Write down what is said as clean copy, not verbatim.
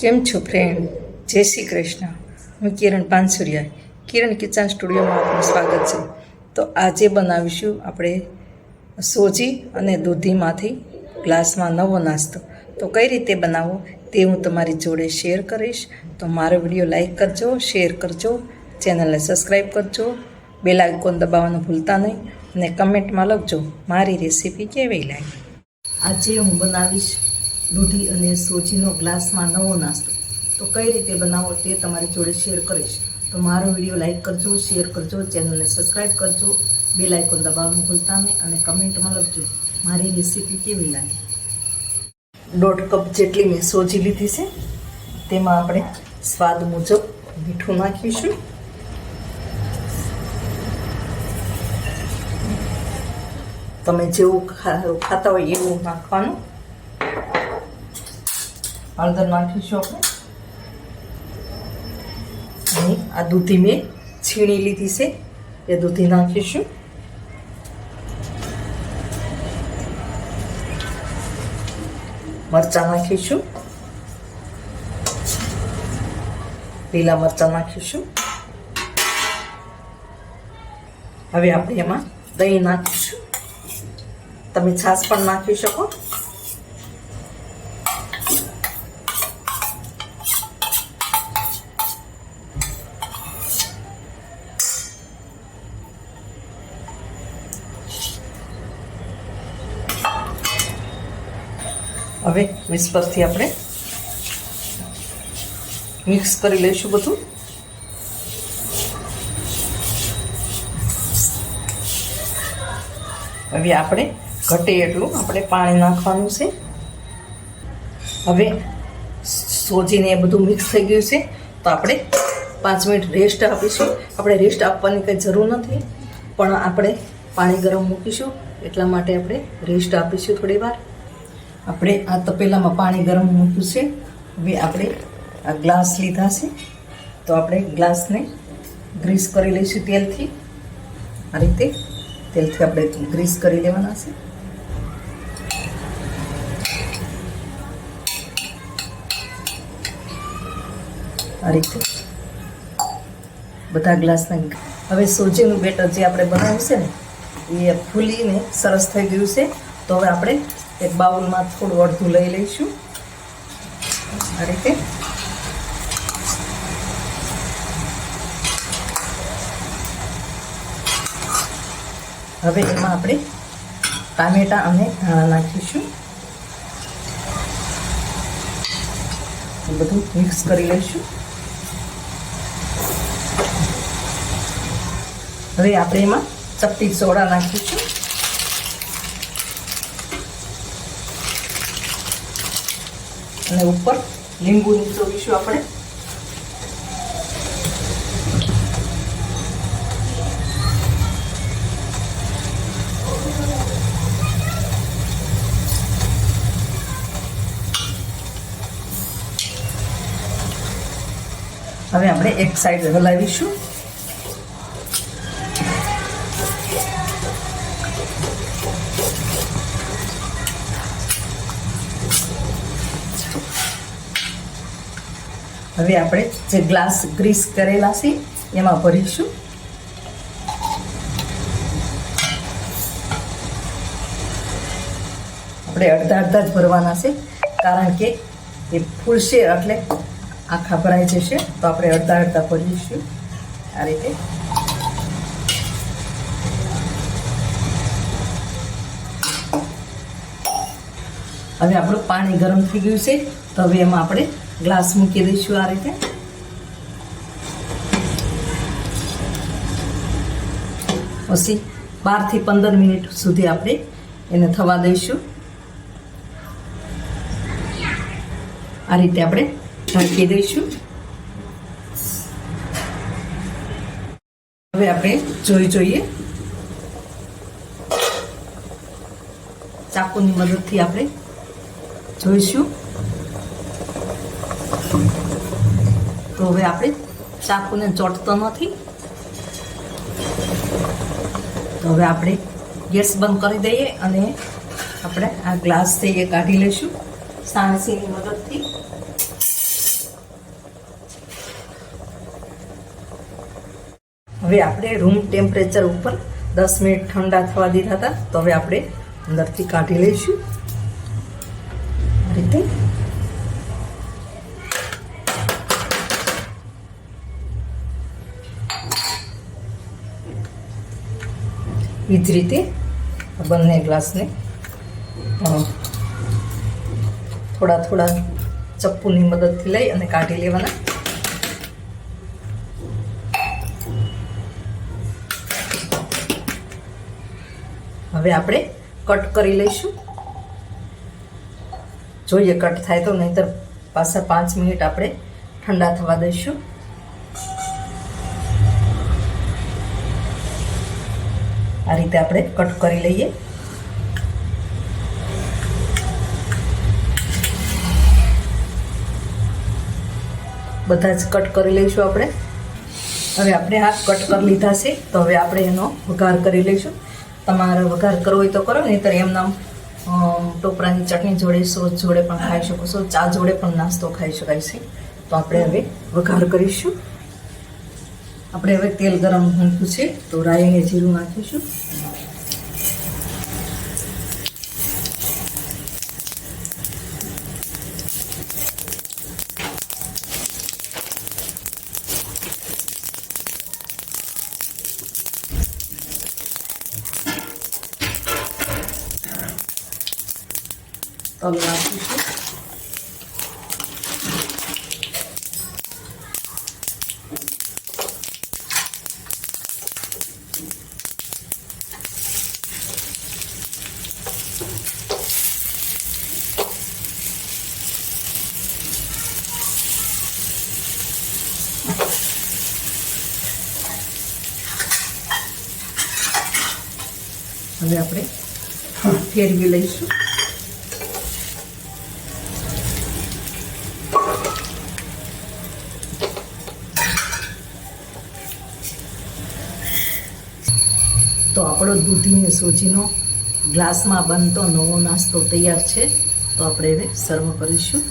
કેમ છો ફ્રેન્ડ? જય શ્રી કૃષ્ણ. હું કિરણ પાનસુરિયા, કિરણ કિચન સ્ટુડિયોમાં આપનું સ્વાગત છે. તો આજે બનાવીશું આપણે સોજી અને દૂધીમાંથી ગ્લાસમાં નવો નાસ્તો. તો કઈ રીતે બનાવવો તે હું તમારી જોડે શેર કરીશ. તો મારો વિડીયો લાઈક કરજો, શેર કરજો, ચેનલને સબસ્ક્રાઈબ કરજો, બેલ આઇકોન દબાવવાનું ભૂલતા નહીં અને કમેન્ટમાં લખજો મારી રેસીપી કેવી લાગી. આજે હું બનાવીશ દૂધી અને સોજીનો ગ્લાસમાં નવો નાસ્તો. તો કઈ રીતે બનાવો તે તમારી જોડે શેર કરીશ. તો મારો વિડીયો લાઈક કરજો, શેર કરજો, ચેનલને સબસ્ક્રાઈબ કરજો, બેલ આઇકોન દબાવવાનું ભૂલતા નહીં અને કમેન્ટમાં લખજો મારી રેસીપી કેવી લાગી. 1.5 કપ જેટલી મેં સોજી લીધી છે. તેમાં આપણે સ્વાદ મુજબ મીઠું નાખીશું. તમે જેવું ખાતા હોય એવું નાખવાનું. હળદર નાખીશું આપણે. અને આ દૂધી મેં છીણી લીધી છે એ દૂધી નાખીશું. મરચાં નાખીશું. લીલા મરચાં નાખીશું. હવે આપણે એમાં દહીં નાખીશું. તમે છાશ પણ નાખી શકો. હવે વિસ્પરથી આપણે મિક્સ કરી લઈશું બધું. હવે આપણે ઘટે એટલું આપણે પાણી નાખવાનું છે. હવે સોજીને એ બધું મિક્સ થઈ ગયું છે તો આપણે 5 મિનિટ રેસ્ટ આપીશું. આપણે રેસ્ટ આપવાની કંઈ જરૂર નથી, પણ આપણે પાણી ગરમ મૂકીશું એટલા માટે આપણે રેસ્ટ આપીશું થોડી વાર. આપણે આ તપેલામાં પાણી ગરમ મૂક્યું છે. હવે આપણે આ ગ્લાસ લીધા છે તો આપણે ગ્લાસને ગ્રીસ કરી લઈશું તેલથી. આ રીતે તેલથી આપણે ગ્રીસ કરી લેવાના છે. આ રીતે બધા ગ્લાસને. હવે સોજીનું બેટર જે આપણે બનાવ્યું છે ને એ ફૂલીને સરસ થઈ ગયું છે. તો હવે આપણે એક બાઉલમાં થોડું અડધું લઈ લઈશું. આ રીતે હવે એમાં આપણે ટામેટા અને ધાણા નાખીશું. બધું મિક્સ કરી લઈશું. હવે આપણે એમાં ચપટી સોડા નાખીશું. અને ઉપર લીંબુ નીચોવીશું આપણે. હવે આપણે એક સાઈડ હલાવીશું. હવે આપણે જે ગ્લાસ ગ્રીસ કરેલા છે એમાં ભરીશું. આપણે અડધા અડધા જ ભરવાના છે, કારણ કે એ ફૂલશે એટલે આખા ભરાઈ જશે. તો આપણે અડધા અડધા ભરીશું આ રીતે. હવે આપણું પાણી ગરમ થઈ ગયું છે તો હવે એમાં આપણે ગ્લાસ મૂકી દઈશું આ રીતે. પછી 12 થી 15 મિનિટ સુધી આપણે એને થવા દઈશું. આ રીતે આપણે ઢાંકી દઈશું. હવે આપણે જોઈએ ચાકુની મદદથી આપણે જોઈશું. તો હવે આપણે ચાકુને ચોંટતો નથી. તો હવે આપણે ગેસ બંધ કરી દઈએ અને આપણે આ ગ્લાસથી એ કાઢી લઈશું સાણસીની મદદથી. હવે આપણે રૂમ ટેમ્પરેચર ઉપર 10 મિનિટ ઠંડા થવા દીધા હતા. તો હવે આપણે અંદરથી કાઢી લઈશું આ રીતે. એ જ રીતે બંને ગ્લાસને થોડા થોડા ચપ્પુની મદદથી લઈ અને કાઢી લેવાના. હવે આપણે કટ કરી લઈશું. જોઈએ કટ થાય તો, નહીંતર પાછા 5 મિનિટ આપણે ઠંડા થવા દઈશું. આ રીતે આપણે કટ કરી લઈએ. બધા જ કટ કરી લઈશું આપણે. હવે આપણે આ કટ કરી લીધા છે. તો હવે આપણે એનો વઘાર કરી લઈશું. તમારે વઘાર કરવો હોય તો કરો, નહીંતર એમના ટોપરાની ચટણી જોડે, સોસ જોડે પણ ખાઈ શકો છો, ચા જોડે પણ નાસ્તો ખાઈ શકાય છે. તો આપણે હવે વઘાર કરીશું. આપણે હવે તેલ ગરમ મૂક્યું છે, તો રાઈ અને જીરું નાખીશું. તલ નાખીશું. હવે આપણે ફેરવી લઈશું. તો આપણો દૂધી અને સોજીનો ગ્લાસમાં બનતો નવો નાસ્તો તૈયાર છે. તો આપણે હવે સર્વ કરીશું.